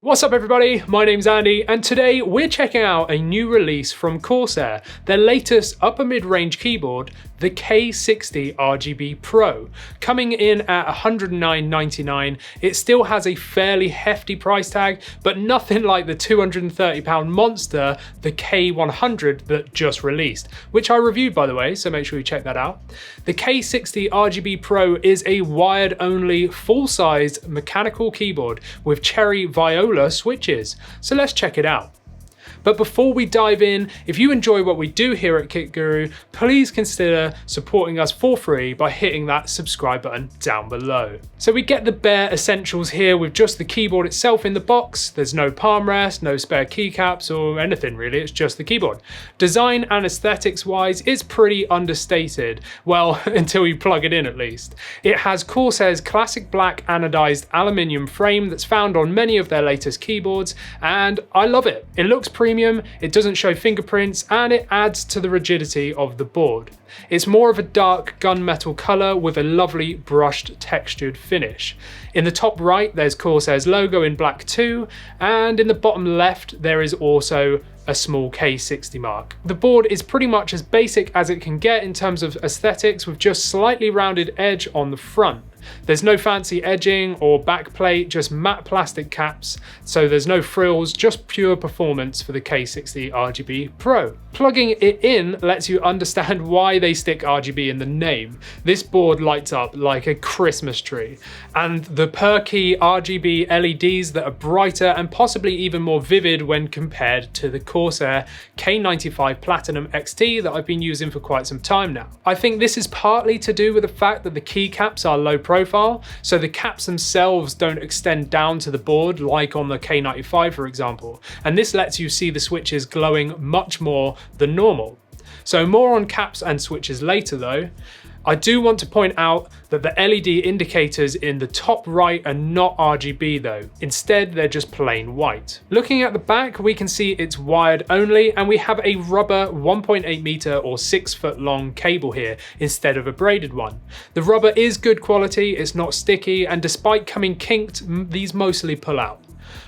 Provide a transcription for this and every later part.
What's up everybody, my name's Andy and today we're checking out a new release from Corsair, their latest upper mid-range keyboard, the K60 RGB Pro. Coming in at $109.99, it still has a fairly hefty price tag, but nothing like the £230 monster, the K100 that just released, which I reviewed by the way, so make sure you check that out. The K60 RGB Pro is a wired-only, full-sized mechanical keyboard with Cherry Viola switches, so let's check it out. But before we dive in, if you enjoy what we do here at Kit Guru, please consider supporting us for free by hitting that subscribe button down below. So we get the bare essentials here with just the keyboard itself in the box. There's no palm rest, no spare keycaps or anything really, it's just the keyboard. Design and aesthetics wise, it's pretty understated. Well, until you plug it in at least. It has Corsair's classic black anodized aluminium frame that's found on many of their latest keyboards, and I love it. It looks premium, it doesn't show fingerprints, and it adds to the rigidity of the board. It's more of a dark gunmetal colour with a lovely brushed textured finish. In the top right there's Corsair's logo in black too, and in the bottom left there is also a small K60 mark. The board is pretty much as basic as it can get in terms of aesthetics, with just slightly rounded edge on the front. There's no fancy edging or backplate, just matte plastic caps, so there's no frills, just pure performance for the K60 RGB Pro. Plugging it in lets you understand why they stick RGB in the name. This board lights up like a Christmas tree, and the perky RGB LEDs that are brighter and possibly even more vivid when compared to the Corsair K95 Platinum XT that I've been using for quite some time now. I think this is partly to do with the fact that the keycaps are low profile, so the caps themselves don't extend down to the board like on the K95 for example, and this lets you see the switches glowing much more than normal. So more on caps and switches later though. I do want to point out that the LED indicators in the top right are not RGB though. Instead, they're just plain white. Looking at the back, we can see it's wired only, and we have a rubber 1.8 meter or 6 foot long cable here instead of a braided one. The rubber is good quality, it's not sticky, and despite coming kinked, these mostly pull out.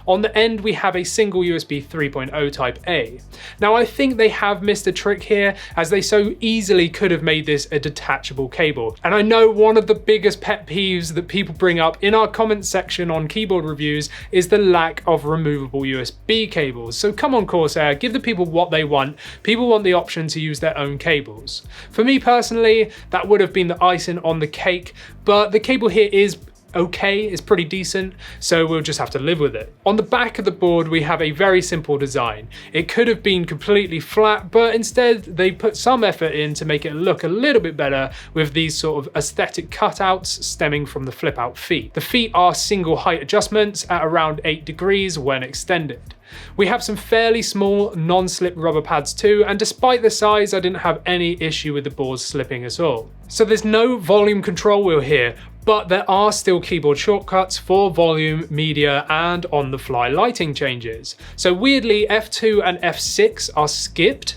On the end we have a single USB 3.0 type A. Now I think they have missed a trick here, as they so easily could have made this a detachable cable. And I know one of the biggest pet peeves that people bring up in our comments section on keyboard reviews is the lack of removable USB cables. So come on Corsair, give the people what they want. People want the option to use their own cables. For me personally, that would have been the icing on the cake, but the cable here is okay, it's pretty decent, so we'll just have to live with it. On the back of the board we have a very simple design. It could have been completely flat, but instead they put some effort in to make it look a little bit better with these sort of aesthetic cutouts stemming from the flip out feet. The feet are single height adjustments at around 8 degrees when extended. We have some fairly small non-slip rubber pads too, and despite the size I didn't have any issue with the board slipping at all. So there's no volume control wheel here, but there are still keyboard shortcuts for volume, media, and on-the-fly lighting changes. So weirdly, F2 and F6 are skipped.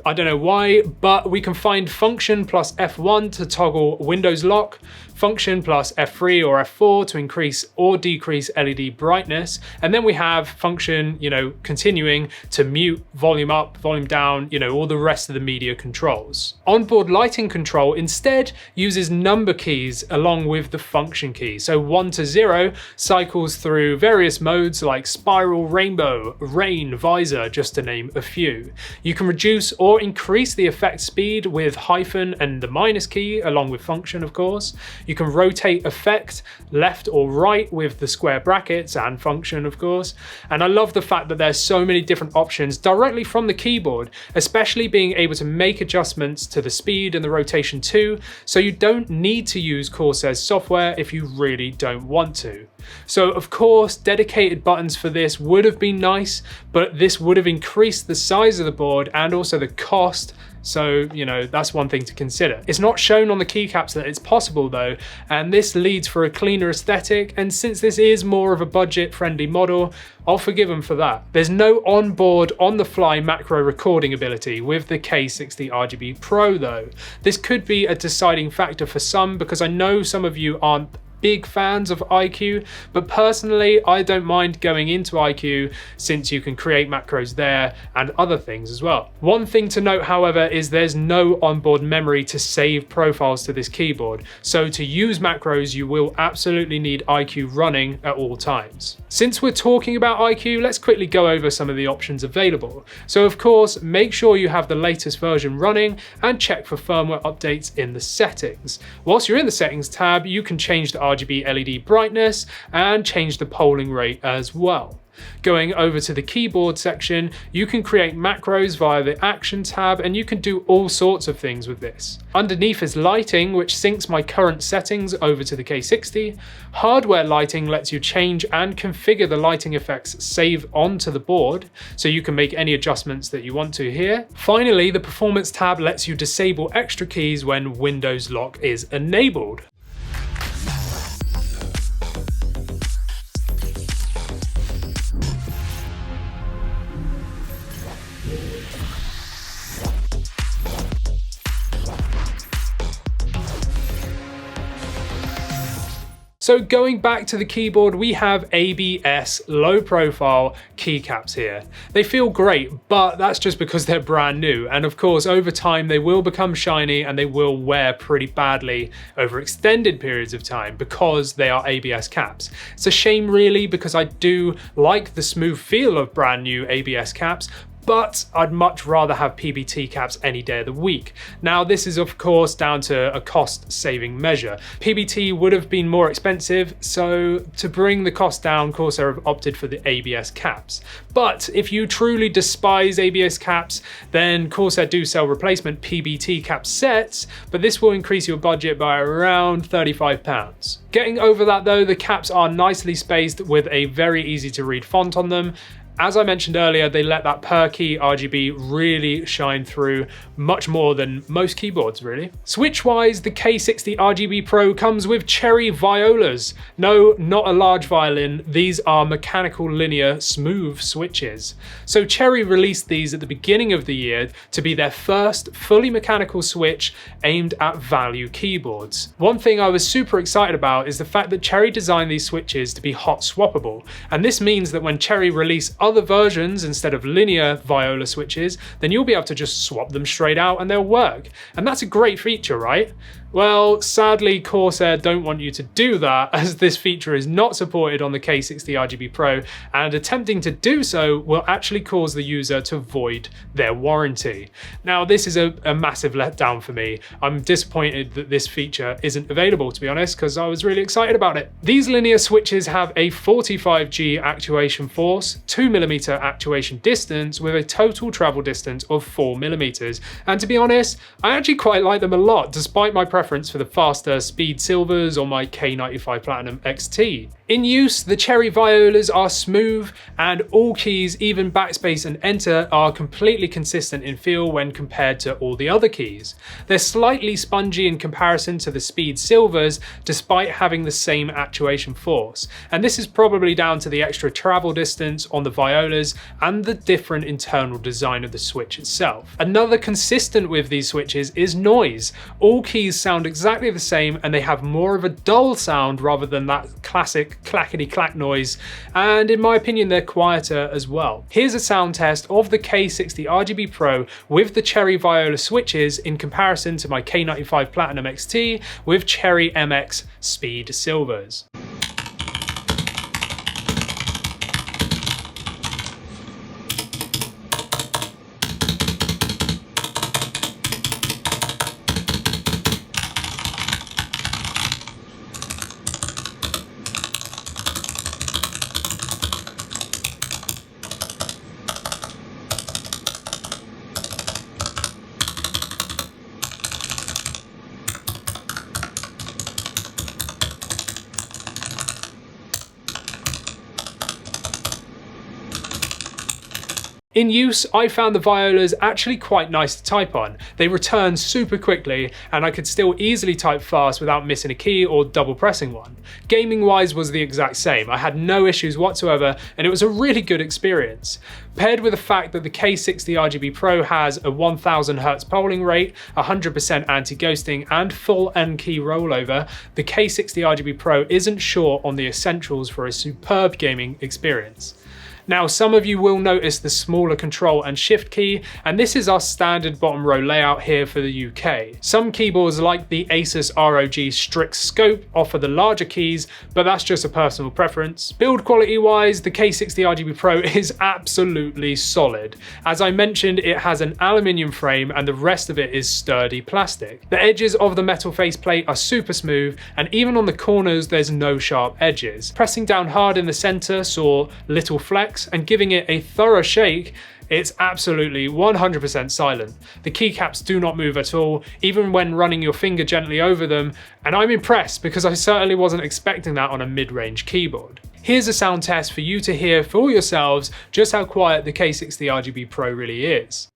I don't know why, but we can find function plus F1 to toggle Windows lock, function plus F3 or F4 to increase or decrease LED brightness, and then we have function, continuing to mute, volume up, volume down, all the rest of the media controls. Onboard lighting control instead uses number keys along with the function key. So 1 to 0 cycles through various modes like spiral, rainbow, rain, visor, just to name a few. You can reduce or increase the effect speed with hyphen and the minus key along with function of course. You can rotate effect left or right with the square brackets and function of course. And I love the fact that there's so many different options directly from the keyboard, especially being able to make adjustments to the speed and the rotation too, so you don't need to use Corsair's software if you really don't want to. So of course dedicated buttons for this would have been nice, but this would have increased the size of the board and also the cost. So, that's one thing to consider. It's not shown on the keycaps that it's possible though, and this leads for a cleaner aesthetic, and since this is more of a budget-friendly model, I'll forgive them for that. There's no onboard, on-the-fly macro recording ability with the K60 RGB Pro though. This could be a deciding factor for some, because I know some of you aren't big fans of iCUE, but personally I don't mind going into iCUE since you can create macros there and other things as well. One thing to note, however, is there's no onboard memory to save profiles to this keyboard, so to use macros you will absolutely need iCUE running at all times. Since we're talking about iCUE, let's quickly go over some of the options available. So of course, make sure you have the latest version running and check for firmware updates in the settings. Whilst you're in the settings tab, you can change the RGB LED brightness and change the polling rate as well. Going over to the keyboard section, you can create macros via the Action tab, and you can do all sorts of things with this. Underneath is lighting, which syncs my current settings over to the K60. Hardware lighting lets you change and configure the lighting effects saved onto the board, so you can make any adjustments that you want to here. Finally, the Performance tab lets you disable extra keys when Windows Lock is enabled. So going back to the keyboard, we have ABS low profile keycaps here. They feel great, but that's just because they're brand new. And of course, over time, they will become shiny and they will wear pretty badly over extended periods of time because they are ABS caps. It's a shame really, because I do like the smooth feel of brand new ABS caps, but I'd much rather have PBT caps any day of the week. Now, this is of course down to a cost saving measure. PBT would have been more expensive, so to bring the cost down, Corsair have opted for the ABS caps. But if you truly despise ABS caps, then Corsair do sell replacement PBT cap sets, but this will increase your budget by around £35. Getting over that though, the caps are nicely spaced with a very easy to read font on them. As I mentioned earlier, they let that per key RGB really shine through much more than most keyboards really. Switch-wise, the K60 RGB Pro comes with Cherry violas. No, not a large violin, these are mechanical linear smooth switches. So Cherry released these at the beginning of the year to be their first fully mechanical switch aimed at value keyboards. One thing I was super excited about is the fact that Cherry designed these switches to be hot swappable, and this means that when Cherry release other versions instead of linear viola switches, then you'll be able to just swap them straight out and they'll work. And that's a great feature, right? Well, sadly, Corsair don't want you to do that, as this feature is not supported on the K60 RGB Pro, and attempting to do so will actually cause the user to void their warranty. Now, this is a massive letdown for me. I'm disappointed that this feature isn't available, to be honest, because I was really excited about it. These linear switches have a 45G actuation force, 2mm actuation distance, with a total travel distance of 4mm. And to be honest, I actually quite like them a lot, despite my preference for the faster Speed Silvers or my K95 Platinum XT. In use, the Cherry violas are smooth, and all keys, even backspace and enter, are completely consistent in feel when compared to all the other keys. They're slightly spongy in comparison to the Speed Silvers, despite having the same actuation force, and this is probably down to the extra travel distance on the violas and the different internal design of the switch itself. Another consistent with these switches is noise. All keys sound exactly the same, and they have more of a dull sound rather than that classic clackety-clack noise, and in my opinion they're quieter as well. Here's a sound test of the K60 RGB Pro with the Cherry viola switches in comparison to my K95 Platinum XT with Cherry MX Speed Silvers. In use, I found the Violas actually quite nice to type on. They return super quickly, and I could still easily type fast without missing a key or double pressing one. Gaming wise was the exact same. I had no issues whatsoever, and it was a really good experience. Paired with the fact that the K60 RGB Pro has a 1000 Hz polling rate, 100% anti-ghosting, and full N-key rollover, the K60 RGB Pro isn't short on the essentials for a superb gaming experience. Now, some of you will notice the smaller control and shift key, and this is our standard bottom row layout here for the UK. Some keyboards like the Asus ROG Strix Scope offer the larger keys, but that's just a personal preference. Build quality wise, the K60 RGB Pro is absolutely solid. As I mentioned, it has an aluminium frame and the rest of it is sturdy plastic. The edges of the metal faceplate are super smooth, and even on the corners there's no sharp edges. Pressing down hard in the center saw little flex, and giving it a thorough shake, it's absolutely 100% silent. The keycaps do not move at all, even when running your finger gently over them, and I'm impressed because I certainly wasn't expecting that on a mid-range keyboard. Here's a sound test for you to hear for yourselves just how quiet the K60 RGB Pro really is.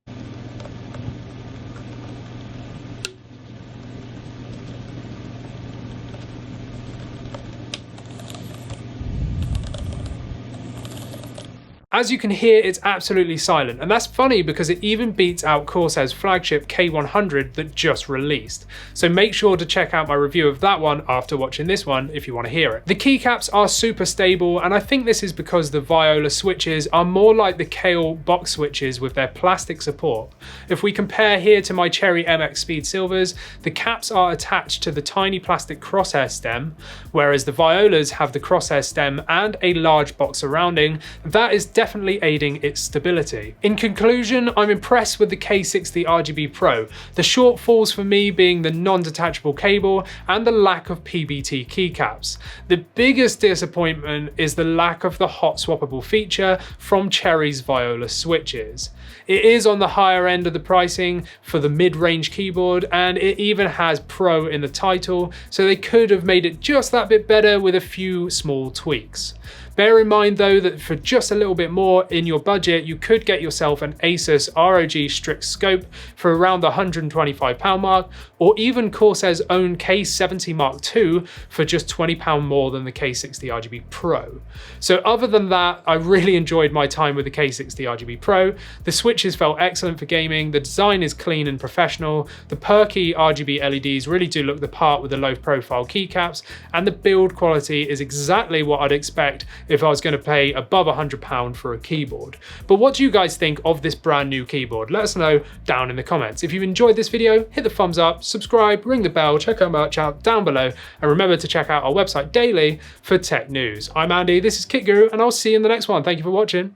As you can hear, it's absolutely silent, and that's funny because it even beats out Corsair's flagship K100 that just released. So make sure to check out my review of that one after watching this one if you want to hear it. The keycaps are super stable, and I think this is because the Viola switches are more like the Kailh box switches with their plastic support. If we compare here to my Cherry MX Speed Silvers, the caps are attached to the tiny plastic crosshair stem, whereas the Violas have the crosshair stem and a large box surrounding. That is definitely aiding its stability. In conclusion, I'm impressed with the K60 RGB Pro, the shortfalls for me being the non-detachable cable and the lack of PBT keycaps. The biggest disappointment is the lack of the hot swappable feature from Cherry's Viola switches. It is on the higher end of the pricing for the mid-range keyboard, and it even has Pro in the title, so they could have made it just that bit better with a few small tweaks. Bear in mind though that for just a little bit more in your budget, you could get yourself an Asus ROG Strix Scope for around the £125 mark, or even Corsair's own K70 Mark II for just £20 more than the K60 RGB Pro. So other than that, I really enjoyed my time with the K60 RGB Pro. The switches felt excellent for gaming, the design is clean and professional, the perky RGB LEDs really do look the part with the low profile keycaps, and the build quality is exactly what I'd expect if I was going to pay above £100 for a keyboard. But what do you guys think of this brand new keyboard? Let us know down in the comments. If you've enjoyed this video, hit the thumbs up, subscribe, ring the bell, check our merch out down below, and remember to check out our website daily for tech news. I'm Andy, this is Kit Guru, and I'll see you in the next one. Thank you for watching.